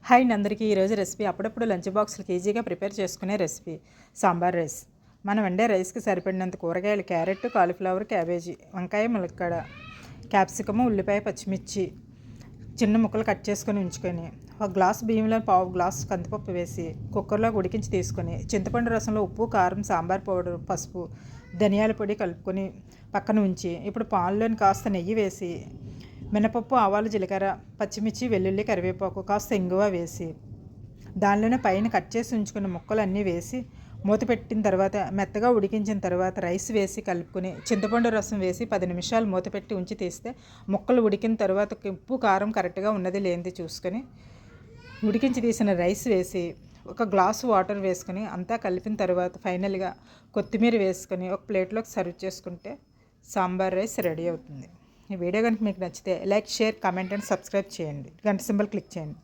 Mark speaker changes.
Speaker 1: Hi అండి అందరికీ ఈరోజు రెసిపీ అప్పుడప్పుడు లంచ్ బాక్స్కి ఈజీగా ప్రిపేర్ చేసుకునే రెసిపీ సాంబార్ రైస్. మనం వండే రైస్కి సరిపడినంత కూరగాయలు క్యారెట్, కాలీఫ్లవర్, క్యాబేజీ, వంకాయ, ములక్కాడ, క్యాప్సికము, ఉల్లిపాయ, పచ్చిమిర్చి చిన్న ముక్కలు కట్ చేసుకొని ఉంచుకొని ఒక గ్లాస్ బియ్యంలో పావు గ్లాస్ కందిపప్పు వేసి కుక్కర్లో ఉడికించి తీసుకొని చింతపండు రసంలో ఉప్పు, కారం, సాంబార్ పౌడర్, పసుపు, ధనియాల పొడి కలుపుకొని పక్కన ఉంచి ఇప్పుడు పాన్లోని కాస్త నెయ్యి వేసి మినపప్పు, ఆవాలు, జీలకర్ర, పచ్చిమిర్చి, వెల్లుల్లి, కరివేపాకు, కాస్త ఇంగువ వేసి దానిలోనే పైన కట్ చేసి ఉంచుకున్న ముక్కలన్నీ వేసి మూత పెట్టిన తర్వాత మెత్తగా ఉడికించిన తర్వాత రైస్ వేసి కలుపుకొని చింతపండు రసం వేసి 10 నిమిషాలు మూత పెట్టి ఉంచి తీస్తే ముక్కలు ఉడికిన తర్వాత ఉప్పు, కారం కరెక్ట్గా ఉన్నది లేనిది చూసుకొని ఉడికించి తీసిన రైస్ వేసి ఒక గ్లాసు వాటర్ వేసుకొని అంతా కలిపిన తర్వాత ఫైనల్గా కొత్తిమీర వేసుకొని ఒక ప్లేట్లోకి సర్వ్ చేసుకుంటే సాంబార్ రైస్ రెడీ అవుతుంది. ఈ వీడియో కనుక మీకు నచ్చితే like, share, comment and subscribe చేయండి. గంట సింబల్ క్లిక్ చేయండి.